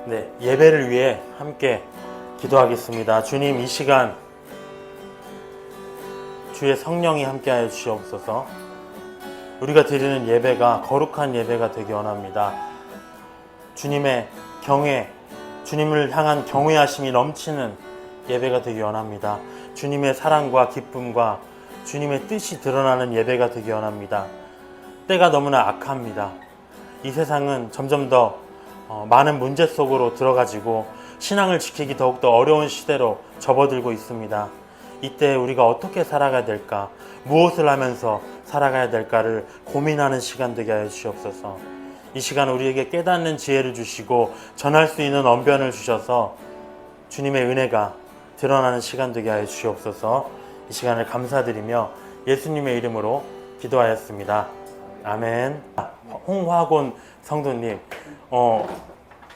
네, 예배를 위해 함께 기도하겠습니다. 주님, 이 시간 주의 성령이 함께하여 주시옵소서. 우리가 드리는 예배가 거룩한 예배가 되기 원합니다. 주님의 경외, 주님을 향한 경외하심이 넘치는 예배가 되기 원합니다. 주님의 사랑과 기쁨과 주님의 뜻이 드러나는 예배가 되기 원합니다. 때가 너무나 악합니다. 이 세상은 점점 더 많은 문제 속으로 들어가지고 신앙을 지키기 더욱더 어려운 시대로 접어들고 있습니다. 이때 우리가 어떻게 살아가야 될까, 무엇을 하면서 살아가야 될까를 고민하는 시간 되게 하여 주시옵소서. 이 시간 우리에게 깨닫는 지혜를 주시고 전할 수 있는 언변을 주셔서 주님의 은혜가 드러나는 시간 되게 하여 주시옵소서. 이 시간을 감사드리며 예수님의 이름으로 기도하였습니다. 아멘. 홍화곤 성도님,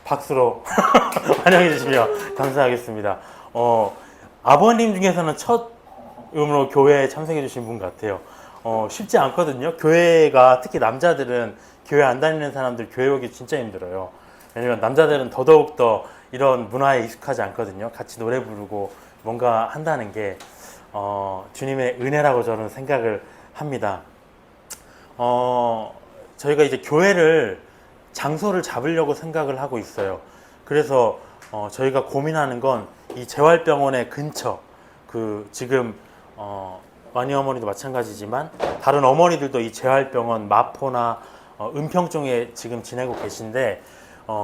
박수로 환영해 주시면 감사하겠습니다. 아버님 중에서는 처음으로 교회에 참석해 주신 분 같아요. 쉽지 않거든요. 교회가, 특히 남자들은 교회 안 다니는 사람들 교회 오기 진짜 힘들어요. 왜냐면 남자들은 더더욱 이런 문화에 익숙하지 않거든요. 같이 노래 부르고 뭔가 한다는 게 주님의 은혜라고 저는 생각을 합니다. 저희가 이제 교회를 장소를 잡으려고 생각을 하고 있어요. 그래서 저희가 고민하는 건 이 재활병원의 근처, 지금 와니 어머니도 마찬가지지만 다른 어머니들도 이 재활병원 마포나 은평 쪽에 지금 지내고 계신데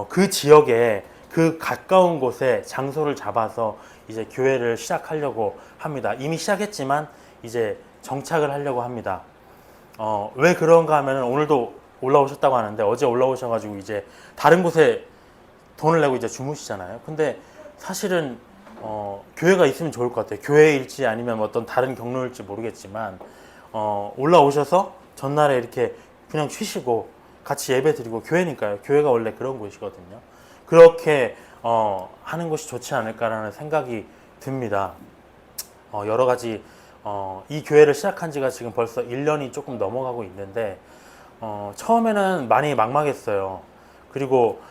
그 지역에 그 가까운 곳에 장소를 잡아서 이제 교회를 시작하려고 합니다. 이미 시작했지만 이제 정착을 하려고 합니다. 왜 그런가 하면 오늘도 올라오셨다고 하는데 어제 올라오셔가지고 이제 다른 곳에 돈을 내고 이제 주무시잖아요. 근데 사실은 교회가 있으면 좋을 것 같아요. 교회일지 아니면 어떤 다른 경로일지 모르겠지만 올라오셔서 전날에 이렇게 그냥 쉬시고 같이 예배 드리고, 교회니까요. 교회가 원래 그런 곳이거든요. 그렇게 하는 것이 좋지 않을까라는 생각이 듭니다. 여러 가지 이 교회를 시작한 지가 지금 벌써 1년이 조금 넘어가고 있는데 처음에는 많이 막막했어요. 그리고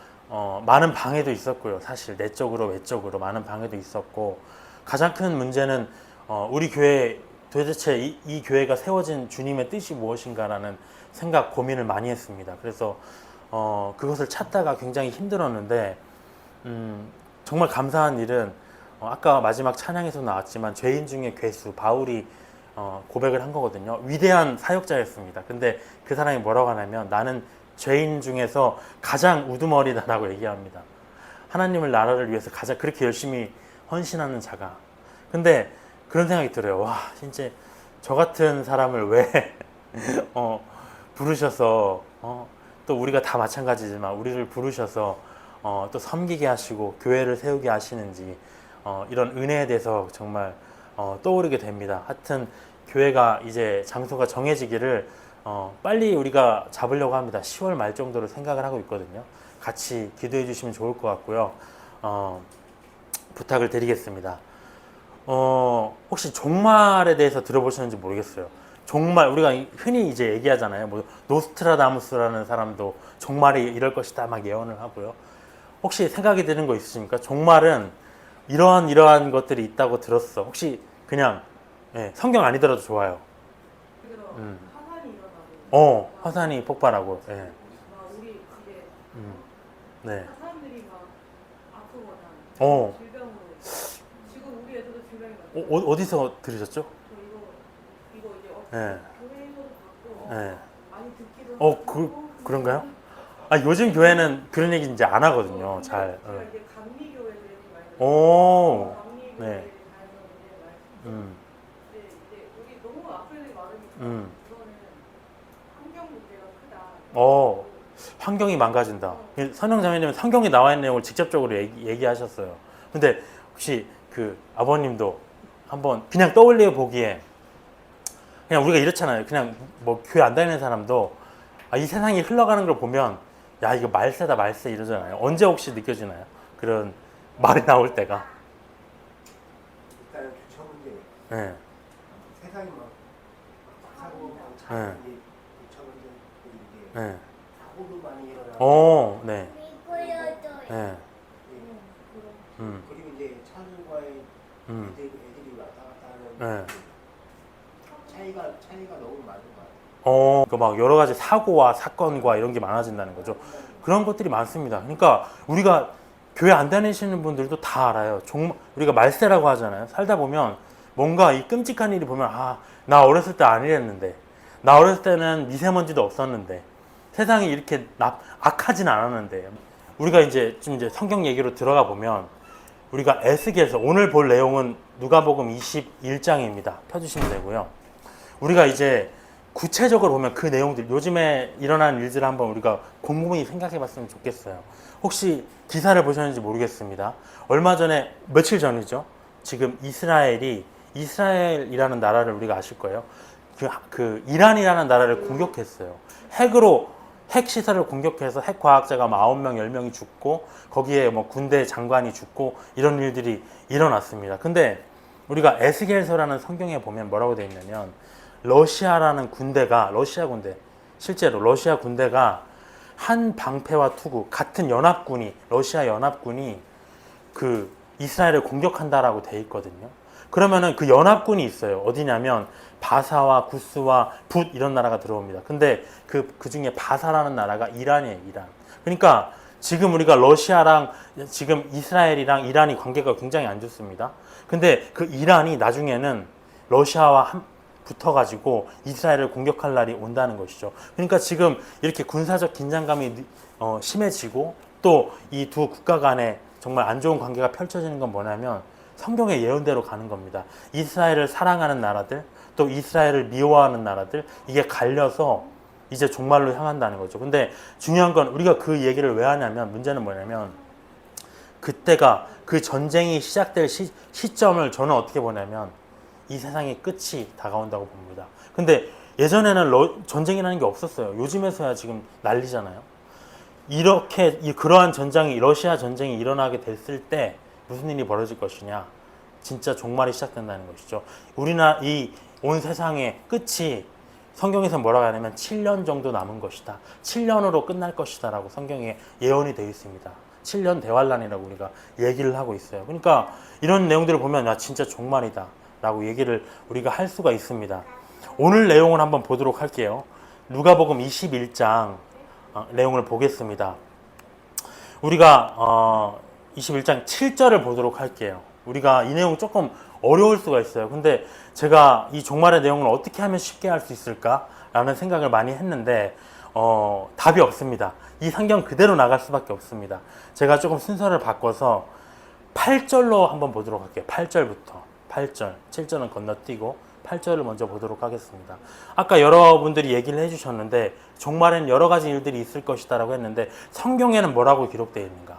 많은 방해도 있었고요. 사실 내적으로 외적으로 많은 방해도 있었고, 가장 큰 문제는 우리 교회 도대체 이 교회가 세워진 주님의 뜻이 무엇인가라는 생각, 고민을 많이 했습니다. 그래서 그것을 찾다가 굉장히 힘들었는데 정말 감사한 일은 아까 마지막 찬양에서 나왔지만 죄인 중에 괴수 바울이 고백을 한 거거든요. 위대한 사역자였습니다. 근데 그 사람이 뭐라고 하냐면 나는 죄인 중에서 가장 우두머리다라고 얘기합니다. 하나님을 나라를 위해서 가장 그렇게 열심히 헌신하는 자가. 근데 그런 생각이 들어요. 와, 진짜 저 같은 사람을 왜 부르셔서 또 우리가 다 마찬가지지만 우리를 부르셔서 또 섬기게 하시고 교회를 세우게 하시는지 이런 은혜에 대해서 정말 떠오르게 됩니다. 하여튼 교회가 이제 장소가 정해지기를 빨리 우리가 잡으려고 합니다. 10월 말 정도로 생각을 하고 있거든요. 같이 기도해 주시면 좋을 것 같고요. 부탁을 드리겠습니다. 혹시 종말에 대해서 들어보셨는지 모르겠어요. 종말, 우리가 흔히 이제 얘기하잖아요. 뭐 노스트라다무스라는 사람도 종말이 이럴 것이다 막 예언을 하고요. 혹시 생각이 드는 거 있으십니까? 종말은 이러한 것들이 있다고 들었어. 혹시 그냥 성경 아니더라도 좋아요. 화산이 폭발하고. 우리 집에 네. 사람들이 막 아프거나 질병으로 지금 우리 애들도 질병이 많아요. 어디서 들으셨죠? 이거 이제 교회에서도 받고 많이 듣기도 하고. 그런가요? 요즘 교회는 그런 얘기 이제 안 하거든요. 잘. 제가 이제 감리교회들이 많이 오. 감리교회들이 네. 많이 근데 이제 우리 너무 아픈 애들이 많으니까 그거는 환경 문제가 크다. 환경이 망가진다. 선영자매님은 성경에 나와 있는 내용을 직접적으로 얘기하셨어요. 근데 혹시 그 아버님도 한번 그냥 떠올려 보기에 그냥 우리가 이렇잖아요. 그냥 뭐 교회 안 다니는 사람도 이 세상이 흘러가는 걸 보면 야, 이거 말세다 말세 이러잖아요. 언제 혹시 느껴지나요? 그런 말이 나올 때가. 일단은 주차 문제. 네. 세상이 막 사고 차 네. 주차 문제인데 네. 사고도 많이 일어나고. 네. 네. 그리고 이제 차들과의 음. 애들이 왔다 갔다 하는 네. 차이가 너무 많은 것 같아요. 막 여러 가지 사고와 사건과 이런 게 많아진다는 거죠. 그런 것들이 많습니다. 그러니까 우리가 교회 안 다니시는 분들도 다 알아요. 우리가 말세라고 하잖아요. 살다 보면 뭔가 이 끔찍한 일이 보면 나 어렸을 때 안 이랬는데, 나 어렸을 때는 미세먼지도 없었는데, 세상이 이렇게 악하진 않았는데, 우리가 이제 성경 얘기로 들어가 보면 우리가 에스겔서 오늘 볼 내용은 누가복음 21장입니다. 펴주시면 되고요. 우리가 이제 구체적으로 보면 그 내용들, 요즘에 일어난 일들을 한번 우리가 곰곰이 생각해 봤으면 좋겠어요. 혹시 기사를 보셨는지 모르겠습니다. 얼마 전에, 며칠 전이죠. 지금 이스라엘이라는 나라를 우리가 아실 거예요. 그 이란이라는 나라를 공격했어요. 핵 시설을 공격해서 핵 과학자가 9명, 10명이 죽고 거기에 뭐 군대 장관이 죽고 이런 일들이 일어났습니다. 근데 우리가 에스겔서라는 성경에 보면 뭐라고 되어 있냐면 러시아라는 군대가 실제로 러시아 군대가 한 방패와 투구 같은 러시아 연합군이 그 이스라엘을 공격한다라고 되어 있거든요. 그러면은 그 연합군이 있어요. 어디냐면 바사와 구스와 붓 이런 나라가 들어옵니다. 근데 그 중에 바사라는 나라가 이란이에요. 이란. 그러니까 지금 우리가 러시아랑 지금 이스라엘이랑 이란이 관계가 굉장히 안 좋습니다. 근데 그 이란이 나중에는 러시아와 붙어가지고 이스라엘을 공격할 날이 온다는 것이죠. 그러니까 지금 이렇게 군사적 긴장감이 심해지고 또 이 두 국가 간에 정말 안 좋은 관계가 펼쳐지는 건 뭐냐면 성경의 예언대로 가는 겁니다. 이스라엘을 사랑하는 나라들, 또 이스라엘을 미워하는 나라들, 이게 갈려서 이제 종말로 향한다는 거죠. 근데 중요한 건 우리가 그 얘기를 왜 하냐면, 문제는 뭐냐면 그때가 그 전쟁이 시작될 시점을 저는 어떻게 보냐면 이 세상의 끝이 다가온다고 봅니다. 근데 예전에는 전쟁이라는 게 없었어요. 요즘에서야 지금 난리잖아요. 그러한 러시아 전쟁이 일어나게 됐을 때 무슨 일이 벌어질 것이냐? 진짜 종말이 시작된다는 것이죠. 이 온 세상의 끝이 성경에서 뭐라고 하냐면 7년 정도 남은 것이다. 7년으로 끝날 것이다 라고 성경에 예언이 되어 있습니다. 7년 대환란이라고 우리가 얘기를 하고 있어요. 그러니까 이런 내용들을 보면 진짜 종말이다 라고 얘기를 우리가 할 수가 있습니다. 오늘 내용을 한번 보도록 할게요. 누가복음 21장 내용을 보겠습니다. 우리가 21장 7절을 보도록 할게요. 우리가 이 내용 조금 어려울 수가 있어요. 근데 제가 이 종말의 내용을 어떻게 하면 쉽게 할 수 있을까라는 생각을 많이 했는데 답이 없습니다. 이 성경 그대로 나갈 수밖에 없습니다. 제가 조금 순서를 바꿔서 8절로 한번 보도록 할게요. 8절부터 8절, 7절은 건너뛰고 8절을 먼저 보도록 하겠습니다. 아까 여러분들이 얘기를 해주셨는데 종말엔 여러 가지 일들이 있을 것이다 라고 했는데 성경에는 뭐라고 기록되어 있는가?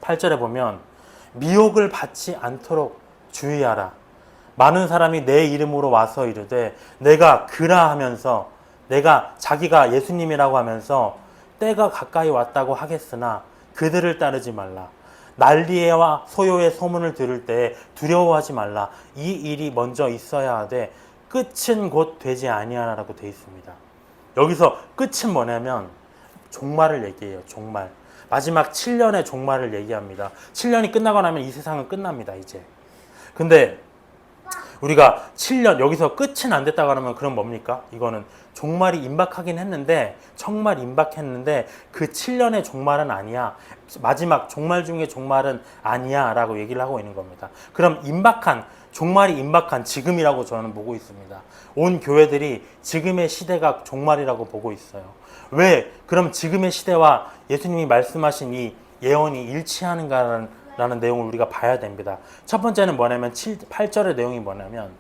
8절에 보면 미혹을 받지 않도록 주의하라. 많은 사람이 내 이름으로 와서 이르되 내가 그라 하면서 자기가 예수님이라고 하면서 때가 가까이 왔다고 하겠으나 그들을 따르지 말라. 난리와 소요의 소문을 들을 때 두려워하지 말라. 이 일이 먼저 있어야 하되 끝은 곧 되지 아니하라고 되어 있습니다. 여기서 끝은 뭐냐면 종말을 얘기해요. 종말. 마지막 7년의 종말을 얘기합니다. 7년이 끝나고 나면 이 세상은 끝납니다. 이제. 근데 우리가 7년 여기서 끝은 안 됐다고 하면 그럼 뭡니까? 이거는 종말이 임박하긴 했는데 정말 임박했는데 그 7년의 종말은 아니야. 마지막 종말 중에 종말은 아니야 라고 얘기를 하고 있는 겁니다. 그럼 종말이 임박한 지금이라고 저는 보고 있습니다. 온 교회들이 지금의 시대가 종말이라고 보고 있어요. 왜? 그럼 지금의 시대와 예수님이 말씀하신 이 예언이 일치하는가라는 내용을 우리가 봐야 됩니다. 첫 번째는 뭐냐면 8절의 내용이 뭐냐면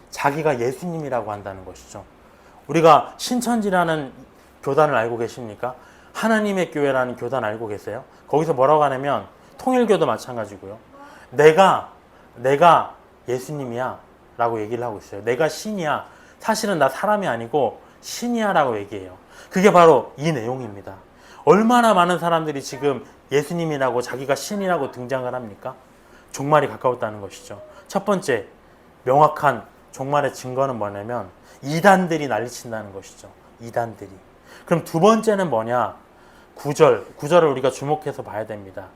자기가 예수님이라고 한다는 것이죠. 우리가 신천지라는 교단을 알고 계십니까? 하나님의 교회라는 교단 알고 계세요? 거기서 뭐라고 하냐면 통일교도 마찬가지고요. 내가 예수님이야 라고 얘기를 하고 있어요. 내가 신이야. 사실은 나 사람이 아니고 신이야 라고 얘기해요. 그게 바로 이 내용입니다. 얼마나 많은 사람들이 지금 예수님이라고 자기가 신이라고 등장을 합니까? 종말이 가까웠다는 것이죠. 첫 번째 명확한 종말의 증거는 뭐냐면 이단들이 난리친다는 것이죠. 이단들이. 그럼 두 번째는 뭐냐? 9절을 우리가 주목해서 봐야 됩니다.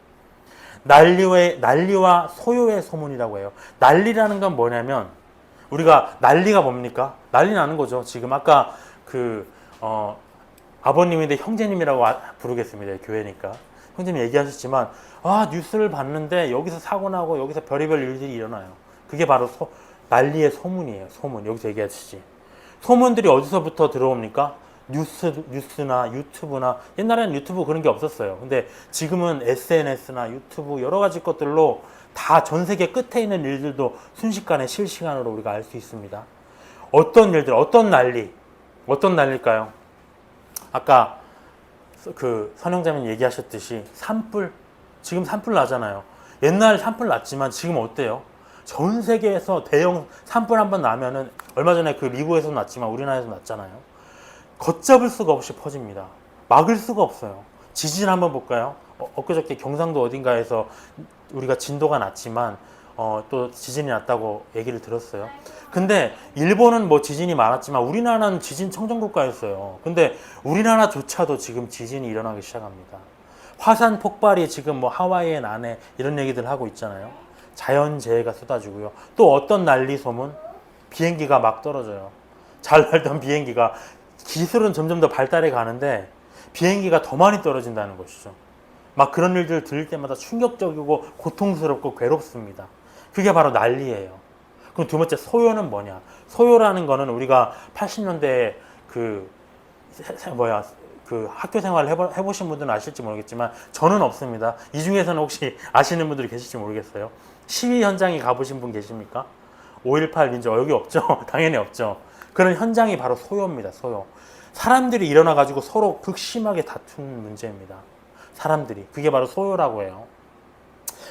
난리와 소요의 소문이라고 해요. 난리라는 건 뭐냐면 우리가 난리가 뭡니까? 난리 나는 거죠. 지금 아까 아버님인데 형제님이라고 부르겠습니다. 교회니까. 형제님 얘기하셨지만 뉴스를 봤는데 여기서 사고 나고 여기서 별의별 일들이 일어나요. 그게 바로 난리의 소문이에요. 소문. 여기서 얘기하시지. 소문들이 어디서부터 들어옵니까? 뉴스나 유튜브나 옛날에는 유튜브 그런 게 없었어요. 근데 지금은 SNS나 유튜브 여러 가지 것들로 다 전 세계 끝에 있는 일들도 순식간에 실시간으로 우리가 알 수 있습니다. 어떤 일들, 어떤 난리일까요? 아까 선영자님 얘기하셨듯이 산불, 지금 산불 나잖아요. 옛날 산불 났지만 지금 어때요? 전 세계에서 대형 산불 한번 나면은 얼마 전에 미국에서 났지만 우리나라에서 났잖아요. 걷잡을 수가 없이 퍼집니다. 막을 수가 없어요. 지진 한번 볼까요? 엊그저께 경상도 어딘가에서 우리가 진도가 났지만 또 지진이 났다고 얘기를 들었어요. 근데 일본은 뭐 지진이 많았지만 우리나라는 지진 청정국가였어요. 근데 우리나라조차도 지금 지진이 일어나기 시작합니다. 화산 폭발이 지금 뭐 하와이에 나네 이런 얘기들 하고 있잖아요. 자연재해가 쏟아지고요. 또 어떤 난리 소문? 비행기가 막 떨어져요. 잘 날던 비행기가 기술은 점점 더 발달해 가는데 비행기가 더 많이 떨어진다는 것이죠. 막 그런 일들을 들을 때마다 충격적이고 고통스럽고 괴롭습니다. 그게 바로 난리예요. 그럼 두 번째 소요는 뭐냐? 소요라는 거는 우리가 80년대에 학교 생활을 해보신 분들은 아실지 모르겠지만 저는 없습니다. 이 중에서는 혹시 아시는 분들이 계실지 모르겠어요. 시위 현장에 가보신 분 계십니까? 5.18 민주화 여기 없죠? 당연히 없죠. 그런 현장이 바로 소요입니다. 소요. 사람들이 일어나가지고 서로 극심하게 다투는 문제입니다. 사람들이. 그게 바로 소요라고 해요.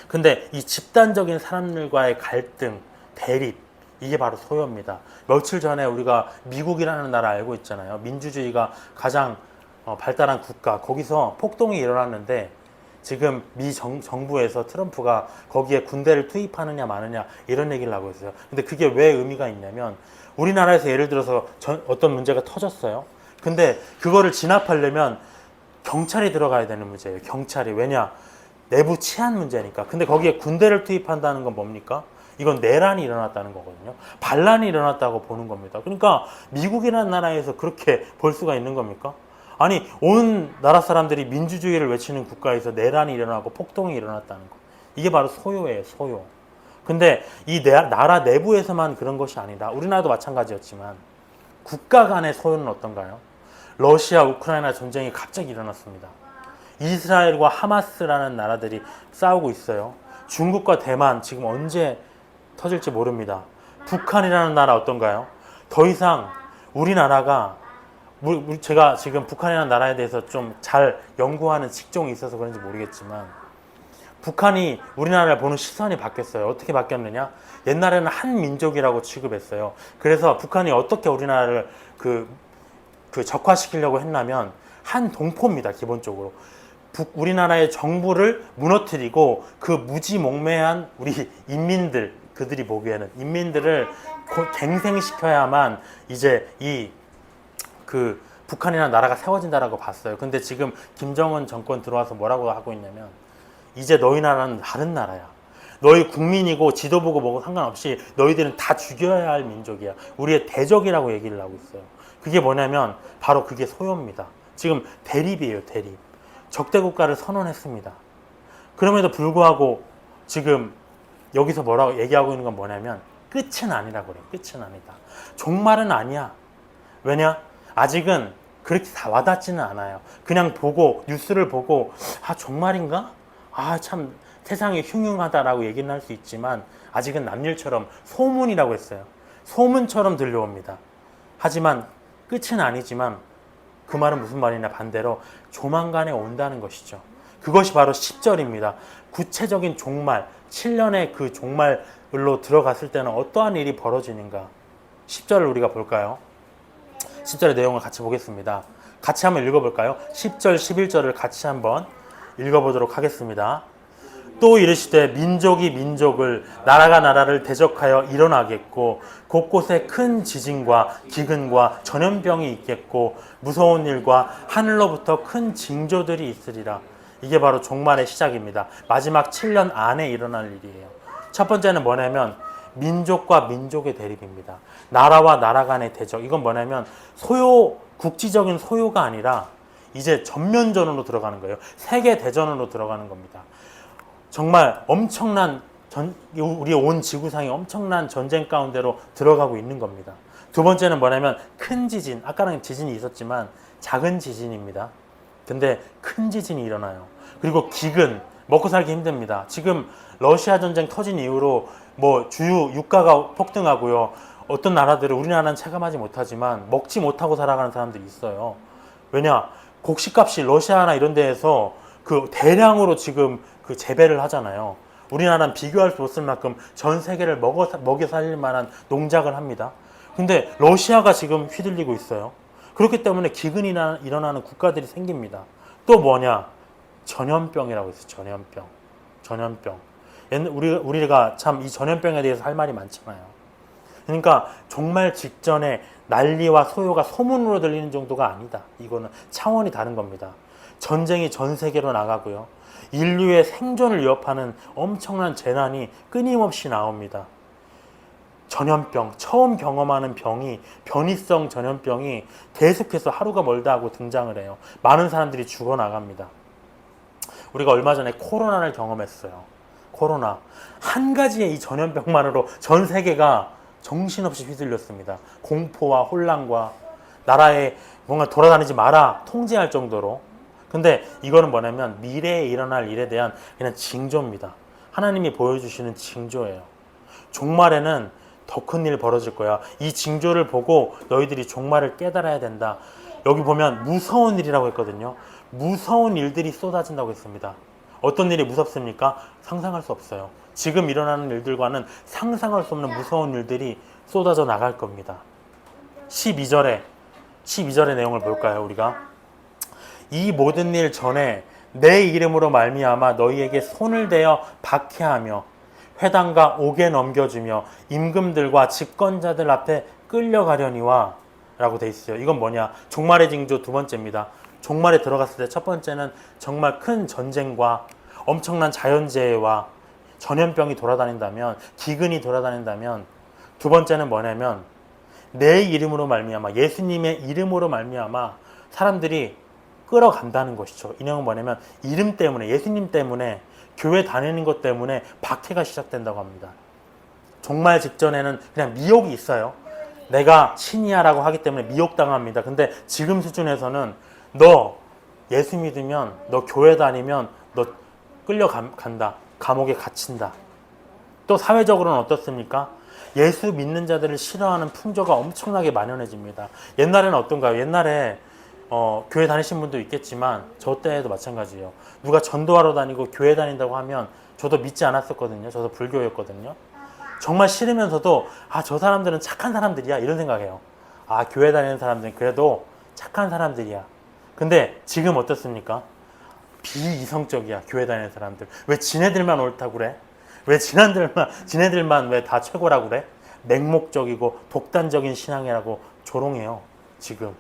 근데 이 집단적인 사람들과의 갈등, 대립, 이게 바로 소요입니다. 며칠 전에 우리가 미국이라는 나라 알고 있잖아요. 민주주의가 가장 발달한 국가. 거기서 폭동이 일어났는데 지금 미 정부에서 트럼프가 거기에 군대를 투입하느냐 마느냐 이런 얘기를 하고 있어요. 근데 그게 왜 의미가 있냐면 우리나라에서 예를 들어서 어떤 문제가 터졌어요. 근데 그거를 진압하려면 경찰이 들어가야 되는 문제예요. 경찰이. 왜냐? 내부 치안 문제니까. 근데 거기에 군대를 투입한다는 건 뭡니까? 이건 내란이 일어났다는 거거든요. 반란이 일어났다고 보는 겁니다. 그러니까 미국이라는 나라에서 그렇게 볼 수가 있는 겁니까? 아니, 온 나라 사람들이 민주주의를 외치는 국가에서 내란이 일어나고 폭동이 일어났다는 거. 이게 바로 소요예요, 소요. 근데 이 나라 내부에서만 그런 것이 아니다. 우리나라도 마찬가지였지만 국가 간의 소요는 어떤가요? 러시아, 우크라이나 전쟁이 갑자기 일어났습니다. 이스라엘과 하마스라는 나라들이 싸우고 있어요. 중국과 대만 지금 언제 터질지 모릅니다. 북한이라는 나라 어떤가요? 더 이상 우리나라가 제가 지금 북한이라는 나라에 대해서 좀 잘 연구하는 직종이 있어서 그런지 모르겠지만 북한이 우리나라를 보는 시선이 바뀌었어요. 어떻게 바뀌었느냐? 옛날에는 한 민족이라고 취급했어요. 그래서 북한이 어떻게 우리나라를 적화시키려고 했냐면 한 동포입니다. 기본적으로. 우리나라의 정부를 무너뜨리고 그 무지몽매한 우리 인민들, 그들이 보기에는 인민들을 갱생시켜야만 이제 북한이라는 나라가 세워진다라고 봤어요. 근데 지금 김정은 정권 들어와서 뭐라고 하고 있냐면 이제 너희 나라는 다른 나라야. 너희 국민이고 지도부고 뭐고 상관없이 너희들은 다 죽여야 할 민족이야. 우리의 대적이라고 얘기를 하고 있어요. 그게 뭐냐면 바로 그게 소요입니다. 지금 대립이에요, 대립. 적대 국가를 선언했습니다. 그럼에도 불구하고 지금 여기서 뭐라고 얘기하고 있는 건 뭐냐면 끝은 아니라고 그래요. 끝은 아니다. 종말은 아니야. 왜냐? 아직은 그렇게 다 와닿지는 않아요. 그냥 뉴스를 보고 종말인가? 참 세상이 흉흉하다라고 얘기는 할 수 있지만 아직은 남일처럼 소문이라고 했어요. 소문처럼 들려옵니다. 하지만 끝은 아니지만 그 말은 무슨 말이냐? 반대로 조만간에 온다는 것이죠. 그것이 바로 10절입니다. 구체적인 종말, 7년의 그 종말로 들어갔을 때는 어떠한 일이 벌어지는가? 10절을 우리가 볼까요? 10절의 내용을 같이 보겠습니다. 같이 한번 읽어볼까요? 10절, 11절을 같이 한번 읽어보도록 하겠습니다. 또 이르시되 민족이 민족을, 나라가 나라를 대적하여 일어나겠고 곳곳에 큰 지진과 기근과 전염병이 있겠고 무서운 일과 하늘로부터 큰 징조들이 있으리라. 이게 바로 종말의 시작입니다. 마지막 7년 안에 일어날 일이에요. 첫 번째는 뭐냐면 민족과 민족의 대립입니다. 나라와 나라 간의 대적. 이건 뭐냐면 국지적인 소요가 아니라 이제 전면전으로 들어가는 거예요. 세계 대전으로 들어가는 겁니다. 정말 엄청난 우리 온 지구상이 엄청난 전쟁 가운데로 들어가고 있는 겁니다. 두 번째는 뭐냐면 큰 지진. 아까는 지진이 있었지만 작은 지진입니다. 근데 큰 지진이 일어나요. 그리고 기근, 먹고 살기 힘듭니다. 지금 러시아 전쟁 터진 이후로 뭐 주요 유가가 폭등하고요. 어떤 나라들은 우리나라는 체감하지 못하지만 먹지 못하고 살아가는 사람들이 있어요. 왜냐? 곡식값이 러시아나 이런 데에서 그 대량으로 지금 그 재배를 하잖아요. 우리나라는 비교할 수 없을 만큼 전 세계를 먹여 살릴 만한 농작을 합니다. 근데 러시아가 지금 휘둘리고 있어요. 그렇기 때문에 기근이 일어나는 국가들이 생깁니다. 또 뭐냐? 전염병이라고 있어요. 전염병. 우리가 참 이 전염병에 대해서 할 말이 많잖아요. 그러니까 종말 직전에 난리와 소요가 소문으로 들리는 정도가 아니다. 이거는 차원이 다른 겁니다. 전쟁이 전 세계로 나가고요. 인류의 생존을 위협하는 엄청난 재난이 끊임없이 나옵니다. 전염병, 처음 경험하는 병이 변이성 전염병이 계속해서 하루가 멀다 하고 등장을 해요. 많은 사람들이 죽어나갑니다. 우리가 얼마 전에 코로나를 경험했어요. 코로나. 한 가지의 이 전염병만으로 전 세계가 정신없이 휘둘렸습니다. 공포와 혼란과 나라에 뭔가 돌아다니지 마라 통제할 정도로. 근데 이거는 뭐냐면 미래에 일어날 일에 대한 그냥 징조입니다. 하나님이 보여주시는 징조예요. 종말에는 더 큰 일 벌어질 거야. 이 징조를 보고 너희들이 종말을 깨달아야 된다. 여기 보면 무서운 일이라고 했거든요. 무서운 일들이 쏟아진다고 했습니다. 어떤 일이 무섭습니까? 상상할 수 없어요. 지금 일어나는 일들과는 상상할 수 없는 무서운 일들이 쏟아져 나갈 겁니다. 12절의 내용을 볼까요, 우리가? 이 모든 일 전에 내 이름으로 말미암아 너희에게 손을 대어 박해하며 회당과 옥에 넘겨주며 임금들과 집권자들 앞에 끌려가려니와 라고 돼 있어요. 이건 뭐냐? 종말의 징조 두 번째입니다. 종말에 들어갔을 때 첫 번째는 정말 큰 전쟁과 엄청난 자연재해와 전염병이 돌아다닌다면, 기근이 돌아다닌다면, 두 번째는 뭐냐면 내 이름으로 말미암아, 예수님의 이름으로 말미암아 사람들이 끌어간다는 것이죠. 이 내용은 뭐냐면 이름 때문에, 예수님 때문에, 교회 다니는 것 때문에 박해가 시작된다고 합니다. 종말 직전에는 그냥 미혹이 있어요. 내가 신이야 라고 하기 때문에 미혹당합니다. 근데 지금 수준에서는 너 예수 믿으면, 너 교회 다니면 너 끌려간다. 감옥에 갇힌다. 또 사회적으로는 어떻습니까? 예수 믿는 자들을 싫어하는 풍조가 엄청나게 만연해집니다. 옛날에는 어떤가요? 옛날에 교회 다니신 분도 있겠지만 저 때도 마찬가지예요. 누가 전도하러 다니고 교회 다닌다고 하면 저도 믿지 않았었거든요. 저도 불교였거든요. 정말 싫으면서도 저 사람들은 착한 사람들이야 이런 생각해요. 교회 다니는 사람들은 그래도 착한 사람들이야. 근데 지금 어떻습니까? 비이성적이야, 교회 다니는 사람들. 왜 지네들만 옳다고 그래? 왜 지네들만 왜 다 최고라고 그래? 맹목적이고 독단적인 신앙이라고 조롱해요, 지금.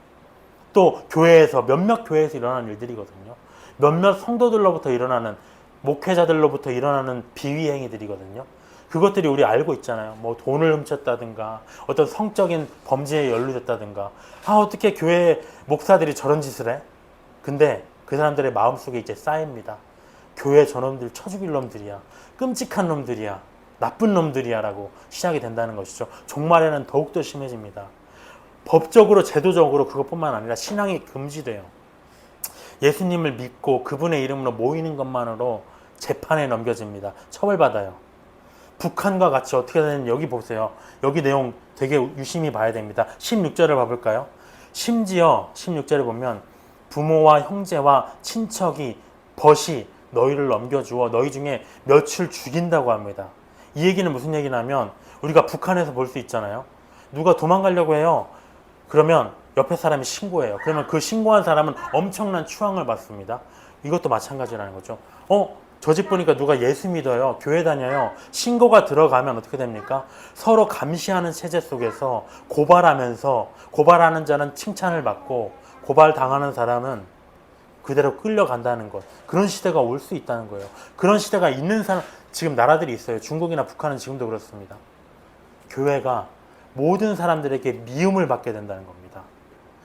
또 교회에서, 몇몇 교회에서 일어나는 일들이거든요. 몇몇 성도들로부터 일어나는, 목회자들로부터 일어나는 비위 행위들이거든요. 그것들이 우리 알고 있잖아요. 뭐 돈을 훔쳤다든가, 어떤 성적인 범죄에 연루됐다든가. 어떻게 교회 목사들이 저런 짓을 해? 근데 그 사람들의 마음속에 이제 쌓입니다. 교회 저놈들 쳐 죽일 놈들이야. 끔찍한 놈들이야. 나쁜 놈들이야 라고 시작이 된다는 것이죠. 종말에는 더욱더 심해집니다. 법적으로, 제도적으로 그것뿐만 아니라 신앙이 금지돼요. 예수님을 믿고 그분의 이름으로 모이는 것만으로 재판에 넘겨집니다. 처벌받아요. 북한과 같이 어떻게 되는지 여기 보세요. 여기 내용 되게 유심히 봐야 됩니다. 16절을 봐볼까요? 심지어 16절에 보면 부모와 형제와 친척이 벗이 너희를 넘겨주어 너희 중에 몇을 죽인다고 합니다. 이 얘기는 무슨 얘기냐면 우리가 북한에서 볼 수 있잖아요. 누가 도망가려고 해요. 그러면 옆에 사람이 신고해요. 그러면 그 신고한 사람은 엄청난 추앙을 받습니다. 이것도 마찬가지라는 거죠. 저 집 보니까 누가 예수 믿어요. 교회 다녀요. 신고가 들어가면 어떻게 됩니까? 서로 감시하는 체제 속에서 고발하면서 고발하는 자는 칭찬을 받고 고발당하는 사람은 그대로 끌려간다는 것. 그런 시대가 올 수 있다는 거예요. 그런 시대가 있는 사람, 지금 나라들이 있어요. 중국이나 북한은 지금도 그렇습니다. 교회가 모든 사람들에게 미움을 받게 된다는 겁니다.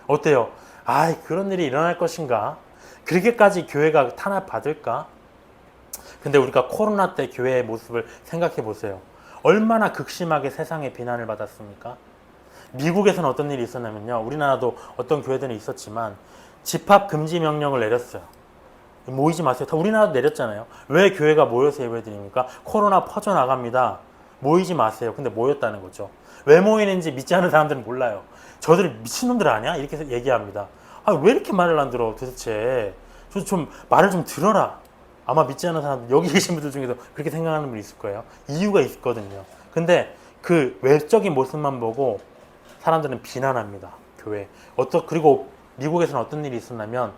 어때요? 아, 그런 일이 일어날 것인가? 그렇게까지 교회가 탄압받을까? 근데 우리가 코로나 때 교회의 모습을 생각해 보세요. 얼마나 극심하게 세상의 비난을 받았습니까? 미국에서는 어떤 일이 있었냐면요. 우리나라도 어떤 교회들은 있었지만 집합 금지 명령을 내렸어요. 모이지 마세요. 다 우리나라도 내렸잖아요. 왜 교회가 모여서 예배드립니까? 코로나 퍼져나갑니다. 모이지 마세요. 근데 모였다는 거죠. 왜 모이는지 믿지 않는 사람들은 몰라요. 저들 미친놈들 아니야? 이렇게 얘기합니다. 아, 왜 이렇게 말을 안 들어 도대체? 좀 말을 좀 들어라. 아마 믿지 않는 사람, 여기 계신 분들 중에도 그렇게 생각하는 분이 있을 거예요. 이유가 있거든요. 근데 그 외적인 모습만 보고 사람들은 비난합니다. 교회. 그리고 미국에서는 어떤 일이 있었냐면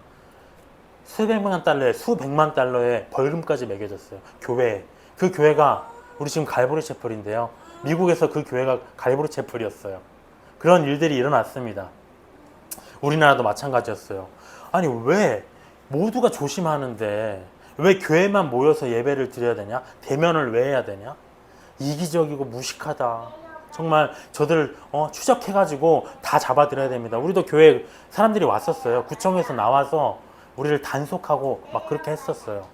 수백만 달러에 수백만 달러의 벌금까지 매겨졌어요. 교회에. 그 교회가 우리 지금 갈보리 채플인데요. 미국에서 그 교회가 갈보리 채플이었어요. 그런 일들이 일어났습니다. 우리나라도 마찬가지였어요. 아니 왜 모두가 조심하는데 왜 교회만 모여서 예배를 드려야 되냐? 대면을 왜 해야 되냐? 이기적이고 무식하다. 정말 저들 추적해가지고 다 잡아들여야 됩니다. 우리도 교회 사람들이 왔었어요. 구청에서 나와서 우리를 단속하고 막 그렇게 했었어요.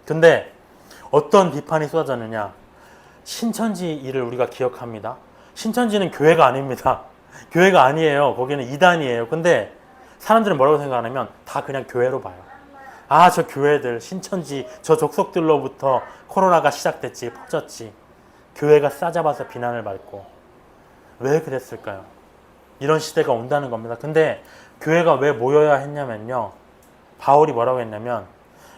근데 어떤 비판이 쏟아졌느냐? 신천지 일을 우리가 기억합니다. 신천지는 교회가 아닙니다. 교회가 아니에요. 거기는 이단이에요. 근데 사람들은 뭐라고 생각하냐면 다 그냥 교회로 봐요. 아, 저 교회들, 신천지, 저 족속들로부터 코로나가 시작됐지, 퍼졌지. 교회가 싸잡아서 비난을 받고. 왜 그랬을까요? 이런 시대가 온다는 겁니다. 근데 교회가 왜 모여야 했냐면요. 바울이 뭐라고 했냐면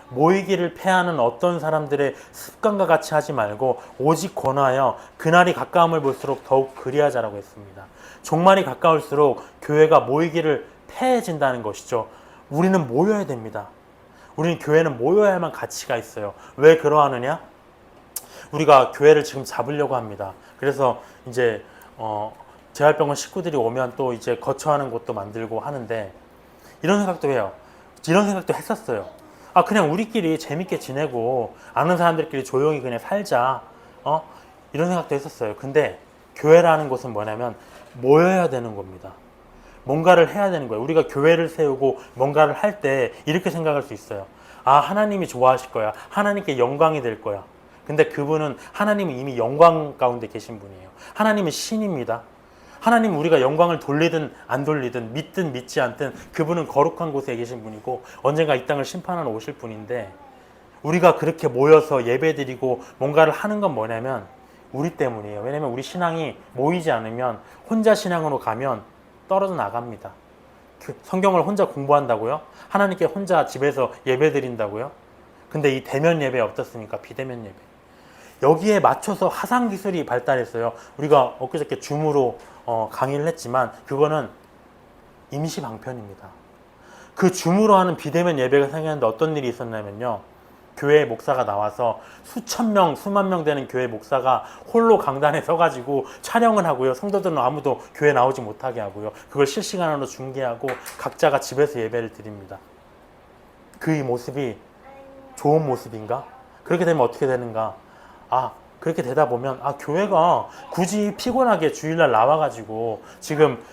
모이기를 패하는 어떤 사람들의 습관과 같이 하지 말고 오직 권하여 그날이 가까움을 볼수록 더욱 그리하자라고 했습니다. 종말이 가까울수록 교회가 모이기를 패해진다는 것이죠. 우리는 모여야 됩니다. 우리는 교회는 모여야만 가치가 있어요. 왜 그러하느냐? 우리가 교회를 지금 잡으려고 합니다. 그래서 이제 재활병원 식구들이 오면 또 이제 거처하는 곳도 만들고 하는데 이런 생각도 해요. 이런 생각도 했었어요. 아, 그냥 우리끼리 재밌게 지내고 아는 사람들끼리 조용히 그냥 살자. 이런 생각도 했었어요. 근데 교회라는 곳은 뭐냐면 모여야 되는 겁니다. 뭔가를 해야 되는 거예요. 우리가 교회를 세우고 뭔가를 할 때 이렇게 생각할 수 있어요. 아, 하나님이 좋아하실 거야. 하나님께 영광이 될 거야. 근데 그분은 하나님은 이미 영광 가운데 계신 분이에요. 하나님은 신입니다. 하나님 우리가 영광을 돌리든 안 돌리든 믿든 믿지 않든 그분은 거룩한 곳에 계신 분이고 언젠가 이 땅을 심판하러 오실 분인데 우리가 그렇게 모여서 예배드리고 뭔가를 하는 건 뭐냐면 우리 때문이에요. 왜냐면 우리 신앙이 모이지 않으면 혼자 신앙으로 가면 떨어져 나갑니다. 성경을 혼자 공부한다고요? 하나님께 혼자 집에서 예배드린다고요? 근데 이 대면 예배 어떻습니까? 비대면 예배. 여기에 맞춰서 화상 기술이 발달했어요. 우리가 엊그저께 줌으로 강의를 했지만 그거는 임시 방편입니다. 그 줌으로 하는 비대면 예배가 생겼는데 어떤 일이 있었냐면요. 교회 목사가 나와서 수천 명, 수만 명 되는 교회 목사가 홀로 강단에 서가지고 촬영을 하고요. 성도들은 아무도 교회 나오지 못하게 하고요. 그걸 실시간으로 중계하고 각자가 집에서 예배를 드립니다. 그 모습이 좋은 모습인가? 그렇게 되면 어떻게 되는가? 그렇게 되다 보면 교회가 굳이 피곤하게 주일날 나와가지고 지금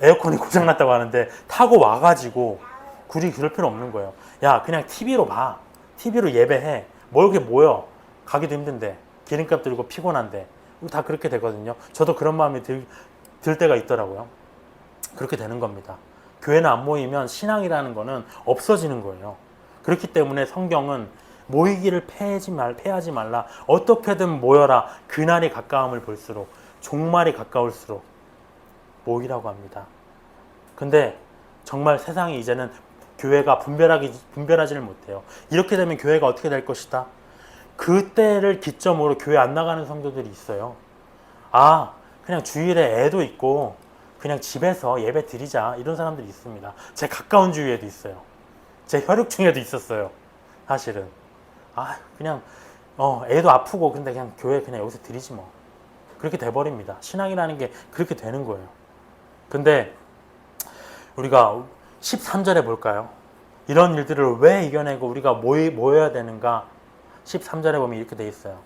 에어컨이 고장났다고 하는데 타고 와가지고 굳이 그럴 필요 없는 거예요. 야, 그냥 TV로 봐. TV로 예배해. 뭘 이렇게 모여. 가기도 힘든데 기름값 들고 피곤한데 다 그렇게 되거든요. 저도 그런 마음이 들 때가 있더라고요. 그렇게 되는 겁니다. 교회는 안 모이면 신앙이라는 거는 없어지는 거예요. 그렇기 때문에 성경은 모이기를 패하지 말라. 어떻게든 모여라. 그날이 가까움을 볼수록, 종말이 가까울수록 모이라고 합니다. 근데 정말 세상이 이제는 교회가 분별하지를 못해요. 이렇게 되면 교회가 어떻게 될 것이다? 그때를 기점으로 교회 안 나가는 성도들이 있어요. 그냥 주일에 애도 있고 그냥 집에서 예배 드리자, 이런 사람들이 있습니다. 제 가까운 주위에도 있어요. 제 혈육 중에도 있었어요. 사실은 그냥 애도 아프고 근데 그냥 교회 그냥 여기서 드리지 뭐. 그렇게 돼버립니다. 신앙이라는 게 그렇게 되는 거예요. 근데 우리가 13절에 볼까요? 이런 일들을 왜 이겨내고 우리가 모여야 되는가? 13절에 보면 이렇게 돼 있어요.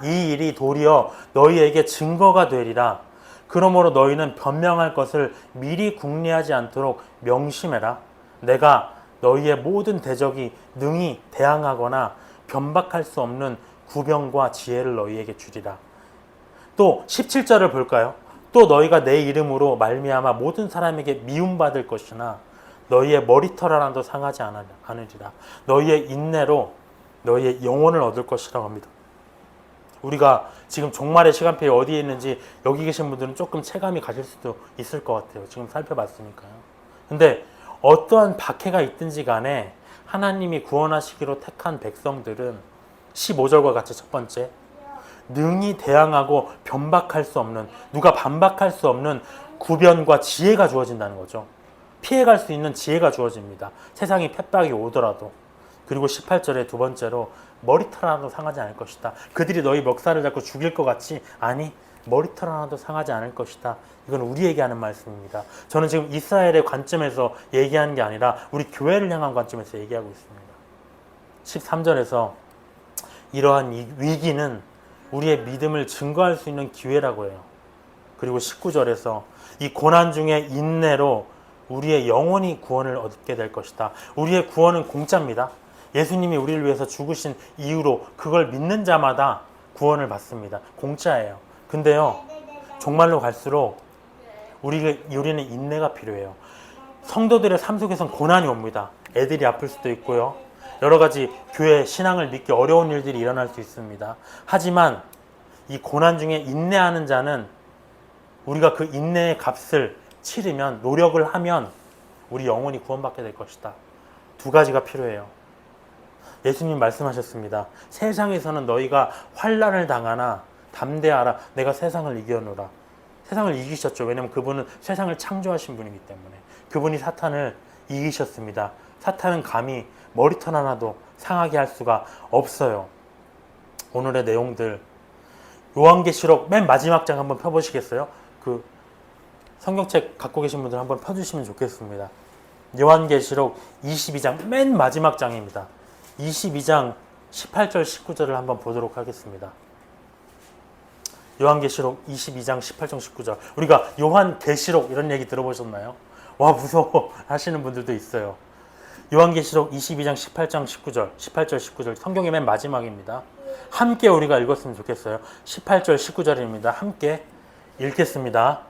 이 일이 도리어 너희에게 증거가 되리라. 그러므로 너희는 변명할 것을 미리 궁리하지 않도록 명심해라. 내가 너희의 모든 대적이 능히 대항하거나 변박할 수 없는 구병과 지혜를 너희에게 주리라. 또 17절을 볼까요? 또 너희가 내 이름으로 말미암아 모든 사람에게 미움받을 것이나 너희의 머리털 하나도 상하지 않으리라. 너희의 인내로 너희의 영혼을 얻을 것이라고 합니다. 우리가 지금 종말의 시간표에 어디에 있는지 여기 계신 분들은 조금 체감이 가실 수도 있을 것 같아요. 지금 살펴봤으니까요. 근데 어떠한 박해가 있든지 간에 하나님이 구원하시기로 택한 백성들은 15절과 같이 첫 번째, 능히 대항하고 변박할 수 없는, 누가 반박할 수 없는 구변과 지혜가 주어진다는 거죠. 피해갈 수 있는 지혜가 주어집니다. 세상이 핍박이 오더라도. 그리고 18절에 두 번째로 머리털 하나도 상하지 않을 것이다. 그들이 너희 멱살을 잡고 죽일 것 같지? 아니, 머리털 하나도 상하지 않을 것이다. 이건 우리에게 하는 말씀입니다. 저는 지금 이스라엘의 관점에서 얘기하는 게 아니라 우리 교회를 향한 관점에서 얘기하고 있습니다. 13절에서 이러한 이 위기는 우리의 믿음을 증거할 수 있는 기회라고 해요. 그리고 19절에서 이 고난 중에 인내로 우리의 영혼이 구원을 얻게 될 것이다. 우리의 구원은 공짜입니다. 예수님이 우리를 위해서 죽으신 이유로 그걸 믿는 자마다 구원을 받습니다. 공짜예요. 근데요, 종말로 갈수록 우리는 인내가 필요해요. 성도들의 삶 속에선 고난이 옵니다. 애들이 아플 수도 있고요. 여러 가지 교회 신앙을 믿기 어려운 일들이 일어날 수 있습니다. 하지만 이 고난 중에 인내하는 자는 우리가 그 인내의 값을 치르면, 노력을 하면 우리 영혼이 구원받게 될 것이다. 두 가지가 필요해요. 예수님 말씀하셨습니다. 세상에서는 너희가 환난을 당하나 담대하라. 내가 세상을 이겨노라. 세상을 이기셨죠. 왜냐하면 그분은 세상을 창조하신 분이기 때문에. 그분이 사탄을 이기셨습니다. 사탄은 감히 머리털 하나도 상하게 할 수가 없어요. 오늘의 내용들, 요한계시록 맨 마지막 장 한번 펴보시겠어요? 그 성경책 갖고 계신 분들 한번 펴주시면 좋겠습니다. 요한계시록 22장 맨 마지막 장입니다. 22장 18절 19절을 한번 보도록 하겠습니다. 요한계시록 22장 18절 19절. 우리가 요한계시록 이런 얘기 들어보셨나요? 와, 무서워 하시는 분들도 있어요. 요한계시록 22장 18절 19절 성경의 맨 마지막입니다. 함께 우리가 읽었으면 좋겠어요. 18절 19절입니다. 함께 읽겠습니다.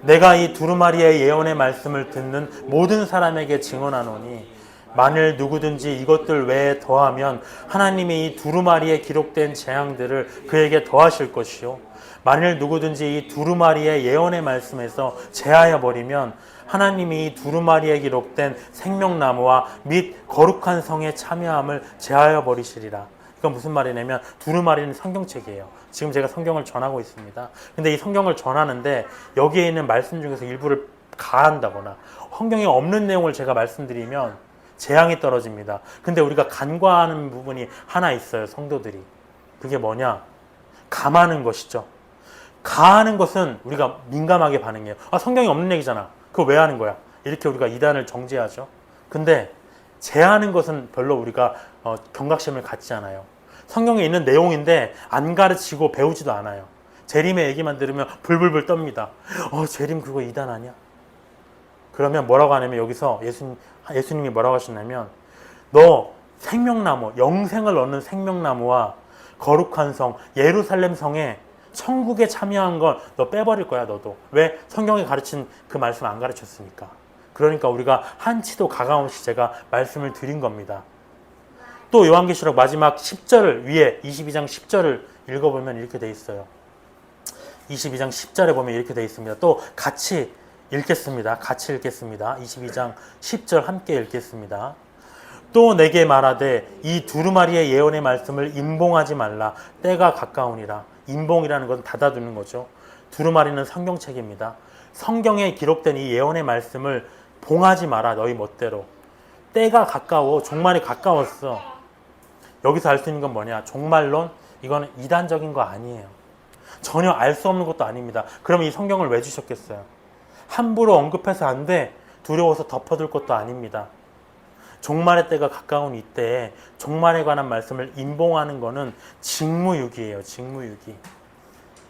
내가 이 두루마리의 예언의 말씀을 듣는 모든 사람에게 증언하노니 만일 누구든지 이것들 외에 더하면 하나님이 이 두루마리에 기록된 재앙들을 그에게 더하실 것이요, 만일 누구든지 이 두루마리의 예언의 말씀에서 제하여 버리면 하나님이 이 두루마리에 기록된 생명나무와 및 거룩한 성의 참여함을 제하여 버리시리라. 이건 무슨 말이냐면, 두루마리는 성경책이에요. 지금 제가 성경을 전하고 있습니다. 근데 이 성경을 전하는데 여기에 있는 말씀 중에서 일부를 가한다거나 성경에 없는 내용을 제가 말씀드리면 재앙이 떨어집니다. 근데 우리가 간과하는 부분이 하나 있어요, 성도들이. 그게 뭐냐? 감하는 것이죠. 가하는 것은 우리가 민감하게 반응해요. 아, 성경에 없는 얘기잖아. 그거 왜 하는 거야? 이렇게 우리가 이단을 정죄하죠. 근데 제하는 것은 별로 우리가 경각심을 갖지 않아요. 성경에 있는 내용인데 안 가르치고 배우지도 않아요. 재림의 얘기만 들으면 불불불 떱니다. 재림 그거 이단 아니야? 그러면 뭐라고 하냐면, 여기서 예수님이 뭐라고 하셨냐면, 너 생명나무, 영생을 얻는 생명나무와 거룩한 성, 예루살렘 성에 천국에 참여한 걸 너 빼버릴 거야, 너도. 왜? 성경에 가르친 그 말씀 안 가르쳤으니까. 그러니까 우리가 한치도 가까움없이 제가 말씀을 드린 겁니다. 또 요한계시록 마지막 10절을 위에 22장 10절을 읽어보면 이렇게 돼 있어요. 22장 10절에 보면 이렇게 돼 있습니다. 또 같이 읽겠습니다. 22장 10절 함께 읽겠습니다. 또 내게 말하되 이 두루마리의 예언의 말씀을 임봉하지 말라. 때가 가까우니라. 임봉이라는 것은 닫아두는 거죠. 두루마리는 성경책입니다. 성경에 기록된 이 예언의 말씀을 봉하지 마라, 너희 멋대로. 때가 가까워. 종말이 가까웠어. 여기서 알 수 있는 건 뭐냐? 종말론, 이거는 이단적인 거 아니에요. 전혀 알 수 없는 것도 아닙니다. 그럼 이 성경을 왜 주셨겠어요? 함부로 언급해서 안 돼. 두려워서 덮어둘 것도 아닙니다. 종말의 때가 가까운 이때에 종말에 관한 말씀을 임봉하는 것은 직무유기예요. 직무유기.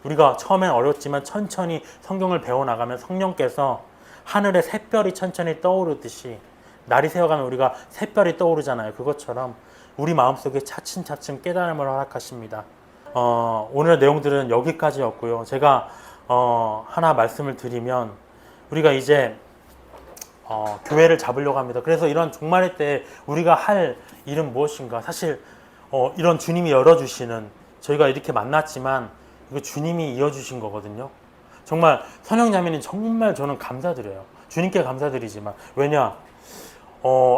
우리가 처음엔 어렵지만 천천히 성경을 배워나가면 성령께서 하늘의 샛별이 천천히 떠오르듯이 날이 새어가면 우리가 샛별이 떠오르잖아요. 그것처럼 우리 마음속에 차츰차츰 깨달음을 허락하십니다. 오늘의 내용들은 여기까지였고요. 제가 하나 말씀을 드리면 우리가 이제 교회를 잡으려고 합니다. 그래서 이런 종말의 때 우리가 할 일은 무엇인가? 사실 이런 주님이 열어주시는, 저희가 이렇게 만났지만 이거 주님이 이어주신 거거든요. 정말 선영자매님 정말 저는 감사드려요. 주님께 감사드리지만, 왜냐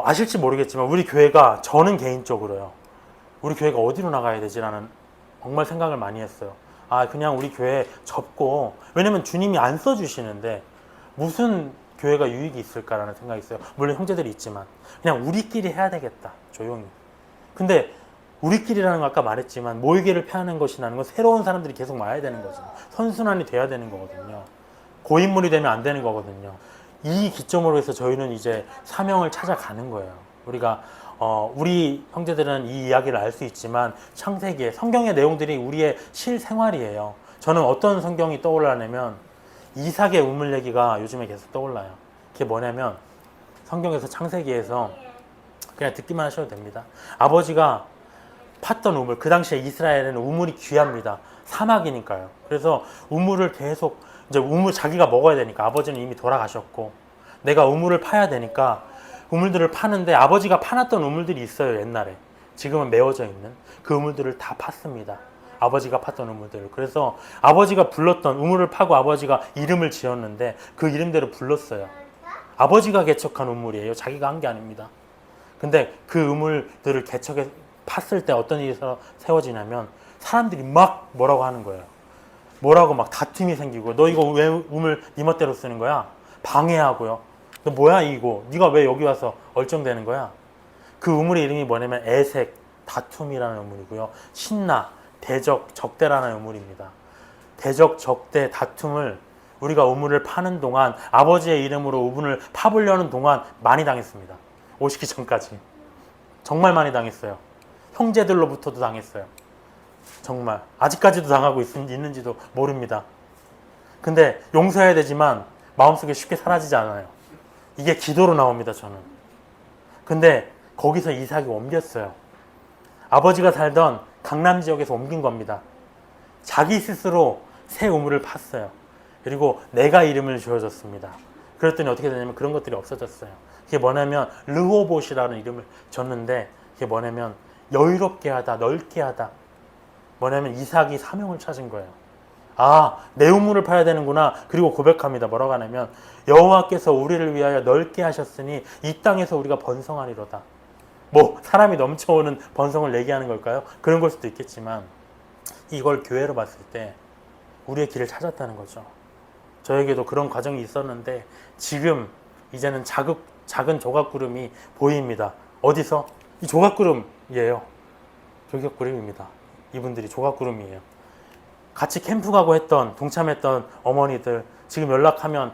아실지 모르겠지만 우리 교회가, 저는 개인적으로요, 우리 교회가 어디로 나가야 되지라는 정말 생각을 많이 했어요. 그냥 우리 교회 접고, 왜냐면 주님이 안 써주시는데 무슨 교회가 유익이 있을까라는 생각이 있어요. 물론 형제들이 있지만 그냥 우리끼리 해야 되겠다, 조용히. 근데 우리끼리라는 거 아까 말했지만 모이기를 펴는 것이라는 건 새로운 사람들이 계속 와야 되는 거죠. 선순환이 돼야 되는 거거든요. 고인물이 되면 안 되는 거거든요. 이 기점으로 해서 저희는 이제 사명을 찾아가는 거예요. 우리가 우리 형제들은 이 이야기를 알 수 있지만 창세기에 성경의 내용들이 우리의 실생활이에요. 저는 어떤 성경이 떠올라냐면 이삭의 우물 얘기가 요즘에 계속 떠올라요. 그게 뭐냐면 성경에서 창세기에서, 그냥 듣기만 하셔도 됩니다. 아버지가 팠던 우물, 그 당시에 이스라엘에는 우물이 귀합니다. 사막이니까요. 그래서 우물을 계속, 이제 우물 자기가 먹어야 되니까, 아버지는 이미 돌아가셨고 내가 우물을 파야 되니까 우물들을 파는데, 아버지가 파놨던 우물들이 있어요. 옛날에, 지금은 메워져 있는 그 우물들을 다 팠습니다. 아버지가 팠던 우물들. 그래서 아버지가 불렀던 우물을 파고 아버지가 이름을 지었는데 그 이름대로 불렀어요. 아버지가 개척한 우물이에요. 자기가 한 게 아닙니다. 근데 그 우물들을 개척해 팠을 때 어떤 일이 세워지냐면 사람들이 막 뭐라고 하는 거예요. 뭐라고 막 다툼이 생기고, 너 이거 왜 우물 네 멋대로 쓰는 거야? 방해하고요. 너 뭐야 이거? 네가 왜 여기 와서 얼쩡대는 거야? 그 우물의 이름이 뭐냐면 에색, 다툼이라는 우물이고요. 신나, 대적, 적대라는 우물입니다. 대적, 적대, 다툼을 우리가 우물을 파는 동안, 아버지의 이름으로 우물을 파보려는 동안 많이 당했습니다. 오시기 전까지. 정말 많이 당했어요. 형제들로부터도 당했어요. 정말. 아직까지도 당하고 있는지도 모릅니다. 근데 용서해야 되지만 마음속에 쉽게 사라지지 않아요. 이게 기도로 나옵니다, 저는. 근데 거기서 이삭이 옮겼어요. 아버지가 살던 강남 지역에서 옮긴 겁니다. 자기 스스로 새 우물을 팠어요. 그리고 내가 이름을 지어줬습니다. 그랬더니 어떻게 되냐면 그런 것들이 없어졌어요. 그게 뭐냐면 르호봇이라는 이름을 줬는데, 그게 뭐냐면 여유롭게 하다, 넓게 하다. 뭐냐면 이삭이 사명을 찾은 거예요. 내 우물을 파야 되는구나. 그리고 고백합니다. 뭐라고 하냐면 여호와께서 우리를 위하여 넓게 하셨으니 이 땅에서 우리가 번성하리로다. 뭐 사람이 넘쳐오는 번성을 얘기하는 걸까요? 그런 걸 수도 있겠지만 이걸 교회로 봤을 때 우리의 길을 찾았다는 거죠. 저에게도 그런 과정이 있었는데 지금 이제는 작은 조각구름이 보입니다. 어디서? 이 조각구름이에요. 조각구름입니다. 이분들이 조각구름이에요. 같이 캠프 가고 했던, 동참했던 어머니들 지금 연락하면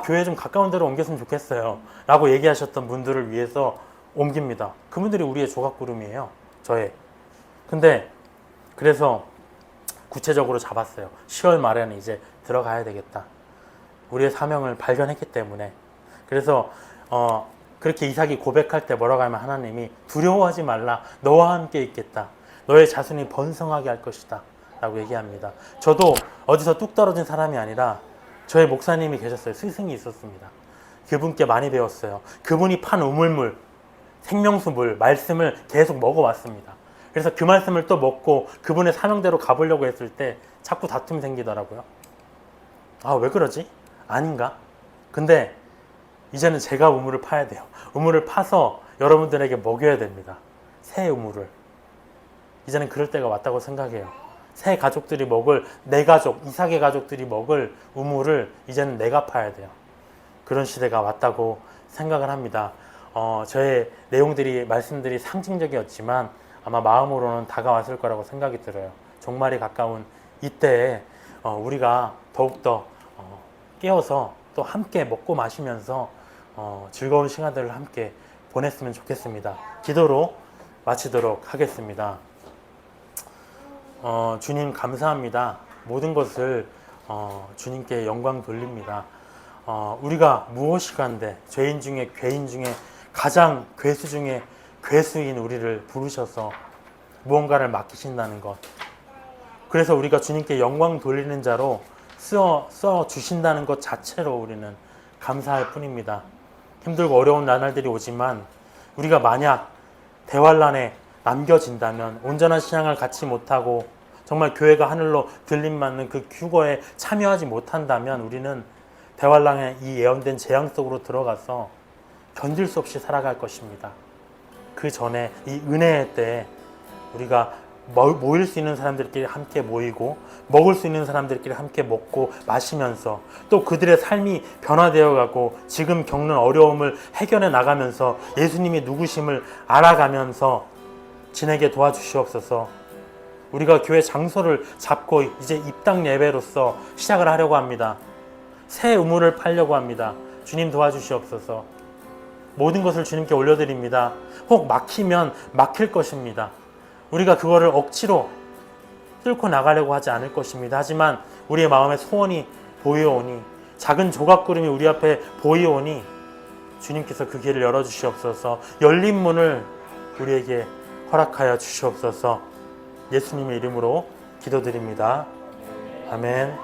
교회 좀 가까운 데로 옮겼으면 좋겠어요 라고 얘기하셨던 분들을 위해서 옮깁니다. 그분들이 우리의 조각구름이에요. 저의. 근데 그래서 구체적으로 잡았어요. 10월 말에는 이제 들어가야 되겠다. 우리의 사명을 발견했기 때문에. 그래서 그렇게 이삭이 고백할 때 뭐라고 하면 하나님이 두려워하지 말라. 너와 함께 있겠다. 너의 자손이 번성하게 할 것이다 라고 얘기합니다. 저도 어디서 뚝 떨어진 사람이 아니라 저의 목사님이 계셨어요. 스승이 있었습니다. 그분께 많이 배웠어요. 그분이 판 우물물, 생명수물, 말씀을 계속 먹어왔습니다. 그래서 그 말씀을 또 먹고 그분의 사명대로 가보려고 했을 때 자꾸 다툼이 생기더라고요. 왜 그러지? 아닌가? 근데 이제는 제가 우물을 파야 돼요. 우물을 파서 여러분들에게 먹여야 됩니다. 새 우물을. 이제는 그럴 때가 왔다고 생각해요. 새 가족들이 먹을, 내 가족, 이삭의 가족들이 먹을 우물을 이제는 내가 파야 돼요. 그런 시대가 왔다고 생각을 합니다. 저의 내용들이, 말씀들이 상징적이었지만 아마 마음으로는 다가왔을 거라고 생각이 들어요. 종말이 가까운 이때에 우리가 더욱더 깨어서 또 함께 먹고 마시면서 즐거운 시간들을 함께 보냈으면 좋겠습니다. 기도로 마치도록 하겠습니다. 주님 감사합니다. 모든 것을 주님께 영광 돌립니다. 우리가 무엇이간데 죄인 중에 괴인 중에 가장 괴수 중에 괴수인 우리를 부르셔서 무언가를 맡기신다는 것, 그래서 우리가 주님께 영광 돌리는 자로 써 주신다는 것 자체로 우리는 감사할 뿐입니다. 힘들고 어려운 나날들이 오지만 우리가 만약 대환란에 남겨진다면, 온전한 신앙을 갖지 못하고 정말 교회가 하늘로 들림맞는 그 휴거에 참여하지 못한다면 우리는 대환란의 이 예언된 재앙 속으로 들어가서 견딜 수 없이 살아갈 것입니다. 그 전에 이 은혜의 때에 우리가 모일 수 있는 사람들끼리 함께 모이고 먹을 수 있는 사람들끼리 함께 먹고 마시면서 또 그들의 삶이 변화되어 가고 지금 겪는 어려움을 해결해 나가면서 예수님이 누구심을 알아가면서 지내게 도와주시옵소서. 우리가 교회 장소를 잡고 이제 입당 예배로서 시작을 하려고 합니다. 새 우물을 팔려고 합니다. 주님 도와주시옵소서. 모든 것을 주님께 올려드립니다. 혹 막히면 막힐 것입니다. 우리가 그거를 억지로 뚫고 나가려고 하지 않을 것입니다. 하지만 우리의 마음에 소원이 보이오니, 작은 조각구름이 우리 앞에 보이오니 주님께서 그 길을 열어주시옵소서. 열린 문을 우리에게 허락하여 주시옵소서. 예수님의 이름으로 기도드립니다. 아멘.